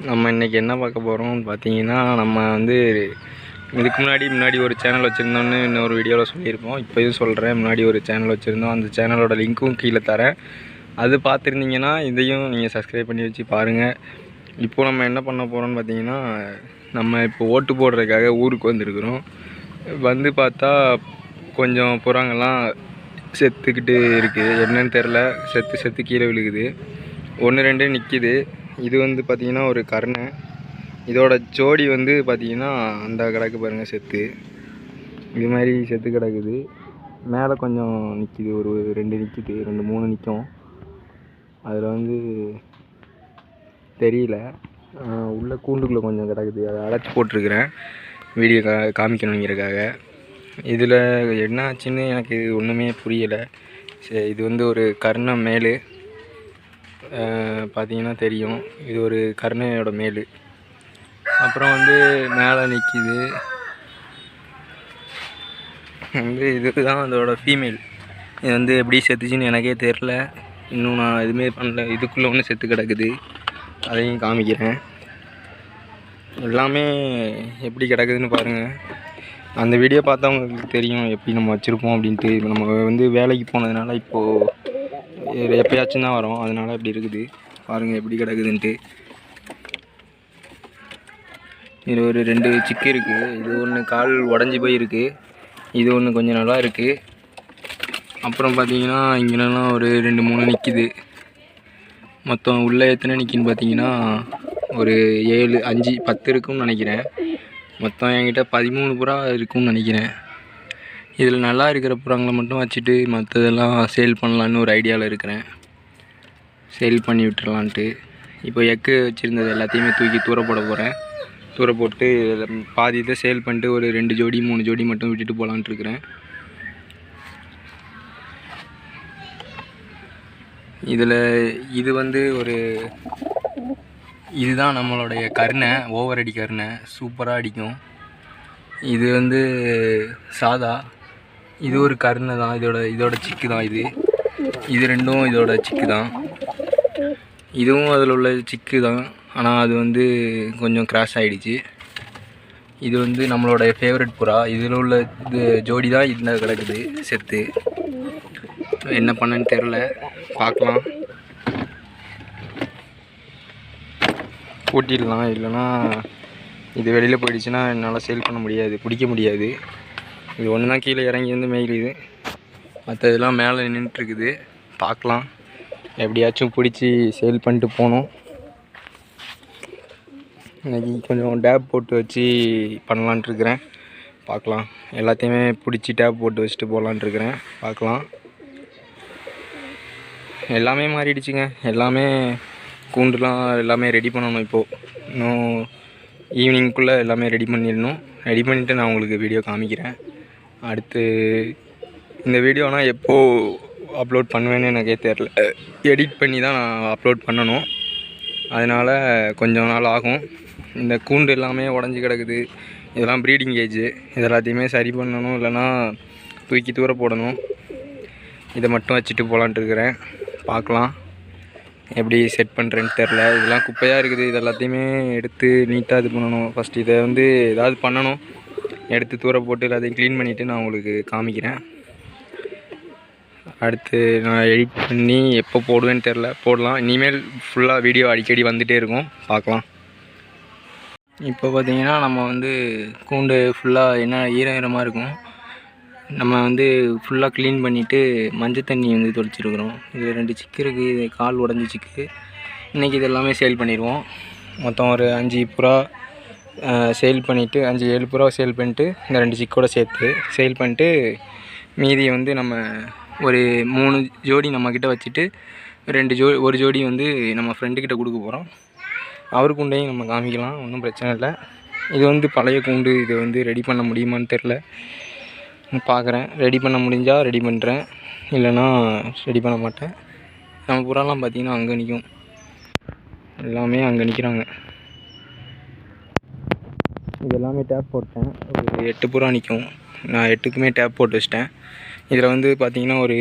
நம்ம இன்றைக்கி என்ன பார்க்க போகிறோம்னு பார்த்தீங்கன்னா, நம்ம வந்து இதுக்கு முன்னாடி ஒரு சேனல் வச்சுருந்தோன்னு இன்னொரு வீடியோவில் சொல்லியிருப்போம். இப்போயும் சொல்கிறேன், முன்னாடி ஒரு சேனல் வச்சுருந்தோம். அந்த சேனலோட லிங்க்கும் கீழே தரேன். அது பார்த்துருந்தீங்கன்னா இதையும் நீங்கள் சப்ஸ்கிரைப் பண்ணி வச்சு பாருங்கள். இப்போது நம்ம என்ன பண்ண போகிறோம்னு பார்த்தீங்கன்னா, நம்ம இப்போ ஓட்டு போடுறதுக்காக ஊருக்கு வந்திருக்கிறோம். வந்து பார்த்தா கொஞ்சம் புறாங்கெல்லாம் செத்துக்கிட்டு இருக்குது. என்னன்னு தெரில, செத்து கீழே விழுகுது. 1-2 நிற்கிது. இது வந்து பார்த்திங்கன்னா ஒரு கருணை. இதோட ஜோடி வந்து பார்த்திங்கன்னா அந்த கிடக்கு பாருங்கள், செத்து இது மாதிரி செத்து கிடக்குது. மேலே கொஞ்சம் நிற்கிது, ஒரு 2 நிற்கிது, 2-3 நிற்கும். அதில் வந்து தெரியல, உள்ள கூண்டுக்குள்ளே கொஞ்சம் கிடக்குது. அதை அடைச்சி போட்டிருக்கிறேன் வீடியோ காமிக்கணுங்கிறதுக்காக. இதில் என்ன ஆச்சுன்னு எனக்கு ஒன்றுமே புரியலை. சரி, இது வந்து ஒரு கருணை மேல் பார்த்தீங்கன்னா தெரியும். இது ஒரு கருணையோட மேல். அப்புறம் வந்து மேலே நிற்கிது வந்து இதுதான் அதோட ஃபீமேல். இது வந்து எப்படி செத்துச்சுன்னு எனக்கே தெரில. இன்னும் நான் எதுவுமே பண்ணல. இதுக்குள்ளே ஒன்று செத்து கிடக்குது, அதையும் காமிக்கிறேன். எல்லாமே எப்படி கிடக்குதுன்னு பாருங்கள். அந்த வீடியோ பார்த்தவங்களுக்கு தெரியும் எப்படி நம்ம வச்சுருப்போம் அப்படின்ட்டு. இப்போ நம்ம வந்து வேலைக்கு போனதுனால இப்போது எப்போயாச்சும் தான் வரோம், அதனால் இப்படி இருக்குது. பாருங்கள் எப்படி கிடக்குதுன்ட்டு. இது ஒரு 2 சிக்கு இருக்குது. இது ஒன்று கால் உடஞ்சி போயிருக்கு, இது ஒன்று கொஞ்சம் நல்லா இருக்குது. அப்புறம் பார்த்தீங்கன்னா இங்கெல்லாம் ஒரு 2-3 நிற்கிது. மொத்தம் உள்ளே எத்தனை நிற்கின்னு பார்த்தீங்கன்னா ஒரு 7, 5, 10 இருக்குன்னு நினைக்கிறேன். மொத்தம் என்கிட்ட 13 புறா இருக்குன்னு நினைக்கிறேன். இதில் நல்லா இருக்கிற புறாங்களை மட்டும் வச்சுட்டு மற்றதெல்லாம் சேல் பண்ணலான்னு ஒரு ஐடியாவில் இருக்கிறேன். சேல் பண்ணி விட்டுறலான்ட்டு. இப்போ எக்கு வச்சுருந்தது எல்லாத்தையுமே தூக்கி தூர போட போகிறேன். தூர போட்டு பாதி இதை சேல் பண்ணிட்டு ஒரு 2 ஜோடி 3 ஜோடி மட்டும் விட்டுட்டு போகலான்ட்டு இருக்கிறேன். இதில் இது வந்து இதுதான் நம்மளுடைய கருணை, ஓவர் அடி கருணை, சூப்பராக அடிக்கும். இது வந்து சாதா, இது ஒரு கருணை தான். இதோட சிக்கு தான் இது ரெண்டும் இதோட சிக்கு தான். இதுவும் அதில் உள்ள சிக்கு தான், ஆனால் அது வந்து கொஞ்சம் கிராஷ் ஆகிடுச்சு. இது வந்து நம்மளோட ஃபேவரட் புறா. இதில் உள்ள இது ஜோடி தான் இந்த கிடக்குது செத்து. என்ன பண்ணன்னு தெரில, பார்க்கலாம். கூட்டிடலாம், இல்லைன்னா இது வெளியில் போயிடுச்சுன்னா என்னால் சேல் பண்ண முடியாது, பிடிக்க முடியாது. இது ஒன்று தான் கீழே இறங்கி வந்து மேய்யுது, மற்ற இதெல்லாம் மேலே நின்றுட்டுருக்குது. பார்க்கலாம், எப்படியாச்சும் பிடிச்சி சேல் பண்ணிட்டு போகணும். இன்றைக்கி கொஞ்சம் டேப் போட்டு வச்சு பண்ணலான்ட்ருக்கிறேன். பார்க்கலாம், எல்லாத்தையுமே பிடிச்சி டேப் போட்டு வச்சுட்டு போகலான்ட்ருக்கிறேன். பார்க்கலாம். எல்லாமே மாறிடுச்சுங்க. எல்லாமே கூண்டுலாம் எல்லாமே ரெடி பண்ணணும். இப்போது இன்னும் ஈவினிங்குள்ளே எல்லாமே ரெடி பண்ணிடணும். ரெடி பண்ணிவிட்டு நான் உங்களுக்கு வீடியோ காமிக்கிறேன். அடுத்து இந்த வீடியோ நான் எப்போது அப்லோட் பண்ணுவேன்னு எனக்கே தெரில. எடிட் பண்ணி தான் நான் அப்லோட் பண்ணணும், அதனால் கொஞ்சம் நாள் ஆகும். இந்த கூண்டு எல்லாமே உடஞ்சி கிடக்குது. இதெல்லாம் ப்ரீடிங் கேஜ். இது எல்லாத்தையுமே சரி பண்ணணும், இல்லைன்னா தூக்கி தூர போடணும். இதை மட்டும் வச்சுட்டு போகலான்ட்டு இருக்கிறேன். பார்க்கலாம் எப்படி செட் பண்ணுறேன்னு தெரில. இதெல்லாம் குப்பையாக இருக்குது. இது எல்லாத்தையுமே எடுத்து நீட்டாக இது பண்ணணும். ஃபஸ்ட்டு இதை வந்து ஏதாவது பண்ணணும், எடுத்து தூர போட்டு எல்லாத்தையும் க்ளீன் பண்ணிவிட்டு நான் உங்களுக்கு காமிக்கிறேன். அடுத்து நான் எடிட் பண்ணி எப்போ போடுவேன்னு தெரில, போடலாம். இனிமேல் ஃபுல்லாக வீடியோ அடிக்கடி வந்துகிட்டே இருக்கும், பார்க்கலாம். இப்போ பார்த்திங்கன்னா நம்ம வந்து கூண்டு ஃபுல்லாக என்ன ஈரமாக இருக்கும். நம்ம வந்து ஃபுல்லாக க்ளீன் பண்ணிவிட்டு மஞ்சள் தண்ணி வந்து தொளிச்சிருக்கிறோம். இது 2 சிக்கு இருக்குது. இது கால் உடஞ்சி சிக்கு. இன்றைக்கி இது எல்லாமே சேல் பண்ணிடுவோம். மொத்தம் ஒரு 5 புறா சேல் பண்ணிவிட்டு 5-7 புறா சேல் பண்ணிட்டு இந்த 2 சிக்கோடு சேர்த்து சேல் பண்ணிட்டு மீதியை வந்து நம்ம ஒரு 3 ஜோடி நம்மக்கிட்ட வச்சுட்டு ஒரு ஜோடி வந்து நம்ம ஃப்ரெண்டுக்கிட்ட கொடுக்க போகிறோம். அவர் கூண்டையும் நம்ம காமிக்கலாம், ஒன்றும் பிரச்சனை இல்லை. இது வந்து பழைய கூண்டு. இது வந்து ரெடி பண்ண முடியுமான்னு தெரில, பார்க்குறேன். ரெடி பண்ண முடிஞ்சால் ரெடி பண்ணுறேன், இல்லைன்னா ரெடி பண்ண மாட்டேன். நம்ம புறாலாம் பார்த்திங்கன்னா அங்கே நிற்கும், எல்லாமே அங்கே நிற்கிறாங்க. இது எல்லாமே டேப் போட்டேன். ஒரு 8 புறா நிற்கும். நான் 8க்குமே டேப் போட்டு வச்சிட்டேன். இதில் வந்து பார்த்திங்கன்னா ஒரு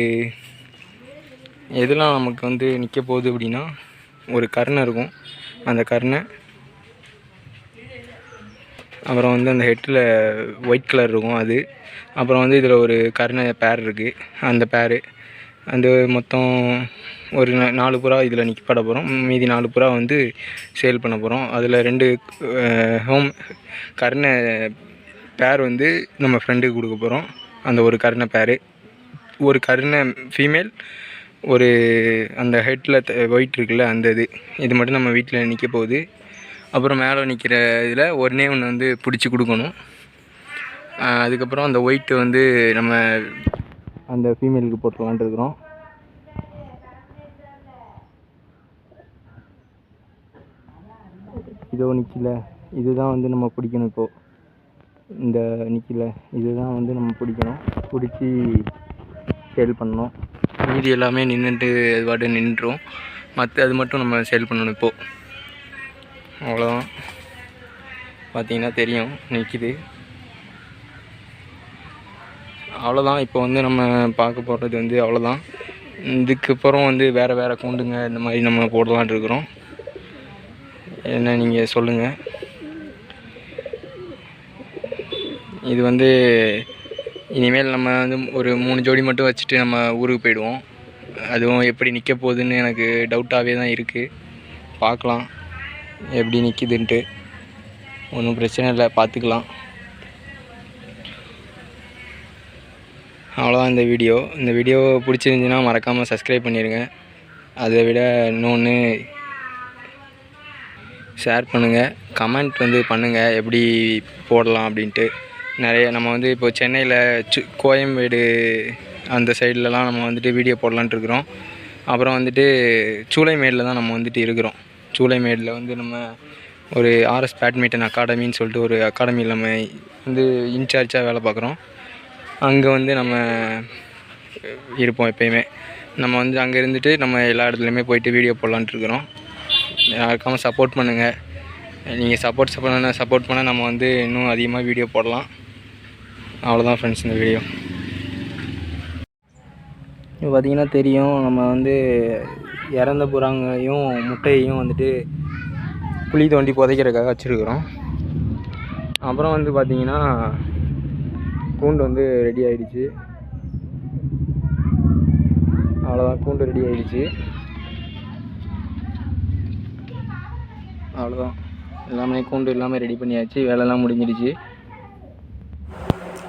எதெல்லாம் நமக்கு வந்து நிற்க போகுது அப்படின்னா, ஒரு கருணை இருக்கும். அந்த கருணை அப்புறம் வந்து அந்த ஹெட்டில் ஒயிட் கலர் இருக்கும் அது. அப்புறம் வந்து இதில் ஒரு கருணை பேர் இருக்குது, அந்த பேரு அந்த மொத்தம் ஒரு 4 புறா இதில் நிற்பாட போகிறோம். மீதி 4 புறா வந்து சேல் பண்ண போகிறோம். அதில் 2 ஹோம் கருணை பேர் வந்து நம்ம ஃப்ரெண்டுக்கு கொடுக்க போகிறோம். அந்த ஒரு கருணை பேர், ஒரு கருணை ஃபீமேல், ஒரு அந்த ஹெட்டில் ஒயிட் இருக்குல்ல அந்த இது மட்டும் நம்ம வீட்டில் நிற்க போகுது. அப்புறம் மேலே நிற்கிற இதில் ஒன்றே ஒன்று வந்து பிடிச்சி கொடுக்கணும். அதுக்கப்புறம் அந்த ஒயிட்டு வந்து நம்ம அந்த ஃபீமேலுக்கு போட்டுடலான்ட்டு இருக்கிறோம். இதோ நிற்கல, இதுதான் வந்து நம்ம பிடிக்கணும். இப்போது இந்த நிற்கல இதுதான் வந்து நம்ம பிடிக்கணும், பிடிச்சி சேல் பண்ணணும். மீதி எல்லாமே நின்றுட்டு அது பாட்டு நின்றுடும். மற்ற அது மட்டும் நம்ம சேல் பண்ணணும் இப்போது. அவ்வளோதான், பார்த்தீங்கன்னா தெரியும் நிற்கிது. அவ்வளோதான். இப்போ வந்து நம்ம பார்க்க போகிறது வந்து அவ்வளோதான். இதுக்கப்புறம் வந்து வேறு கூண்டுங்க இந்த மாதிரி நம்ம போடலான்ட்டு இருக்கிறோம். என்ன நீங்கள் சொல்லுங்கள். இது வந்து இனிமேல் நம்ம வந்து ஒரு 3 ஜோடி மட்டும் வச்சுட்டு நம்ம ஊருக்கு போயிடுவோம். அதுவும் எப்படி நிற்க போகுதுன்னு எனக்கு டவுட்டாகவே தான் இருக்குது. பார்க்கலாம் எப்படி நிற்கிதுன்ட்டு. ஒன்றும் பிரச்சனை இல்லை, பார்த்துக்கலாம். அவ்வளோதான் இந்த வீடியோ பிடிச்சிருந்துச்சின்னா மறக்காமல் சப்ஸ்கிரைப் பண்ணிடுங்க. அதை விட இன்னொன்று ஷேர் பண்ணுங்கள், கமெண்ட் வந்து பண்ணுங்கள் எப்படி போடலாம் அப்படின்ட்டு. நிறைய நம்ம வந்து இப்போ சென்னையில் கோயம்பேடு அந்த சைட்லலாம் நம்ம வந்துட்டு வீடியோ போடலான்ட்டு இருக்கிறோம். அப்புறம் வந்துட்டு சூளைமேடில் தான் நம்ம வந்துட்டு இருக்கிறோம். சூளைமேடில் வந்து நம்ம ஒரு ஆர்எஸ் பேட்மிண்டன் அகாடமின்னு சொல்லிட்டு ஒரு அகாடமியில் நம்ம வந்து இன்சார்ஜாக வேலை பார்க்குறோம். அங்கே வந்து நம்ம இருப்போம் எப்பயுமே. நம்ம வந்து அங்கே இருந்துட்டு நம்ம எல்லா இடத்துலையுமே போயிட்டு வீடியோ போடலான்ட்டு இருக்கிறோம். யாருக்காமல் சப்போர்ட் பண்ணுங்கள். நீங்கள் சப்போர்ட் பண்ண நம்ம வந்து இன்னும் அதிகமாக வீடியோ போடலாம். அவ்வளோதான் ஃப்ரெண்ட்ஸ் இந்த வீடியோ. இப்போ பார்த்திங்கன்னா தெரியும், நம்ம வந்து இறந்த புறாங்களையும் முட்டையையும் வந்துட்டு குழி தோண்டி புதைக்கிறதுக்காக வச்சுருக்குறோம். அப்புறம் வந்து பார்த்திங்கன்னா கூண்டு வந்து ரெடி ஆகிடுச்சு. அவ்வளோதான், கூண்டு ரெடி ஆகிடுச்சு. அவ்வளோதான், எல்லாமே கூண்டு எல்லாமே ரெடி பண்ணியாச்சு, வேலைலாம் முடிஞ்சிடுச்சு.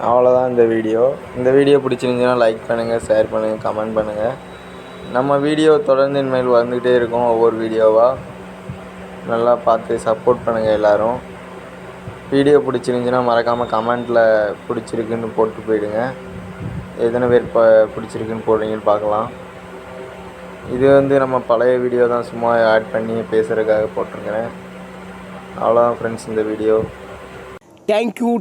அவ்வளோதான் இந்த வீடியோ பிடிச்சிருந்துச்சுன்னா லைக் பண்ணுங்கள், ஷேர் பண்ணுங்கள், கமெண்ட் பண்ணுங்கள். நம்ம வீடியோ தொடர்ந்து இனிமேல் வந்துக்கிட்டே இருக்கும். ஒவ்வொரு வீடியோவாக நல்லா பார்த்து சப்போர்ட் பண்ணுங்கள் எல்லோரும். வீடியோ பிடிச்சிருந்துச்சின்னா மறக்காமல் கமெண்ட்டில் பிடிச்சிருக்குன்னு போட்டு போயிடுங்க. எத்தனை பேர் பிடிச்சிருக்குன்னு போடுறீங்கன்னு பார்க்கலாம். இது வந்து நம்ம பழைய வீடியோ தான், சும்மா ஆட் பண்ணி பேசுகிறதுக்காக போட்டிருக்கிறேன். அவ்வளோதான் ஃப்ரெண்ட்ஸ் இந்த வீடியோ. தேங்க்யூ.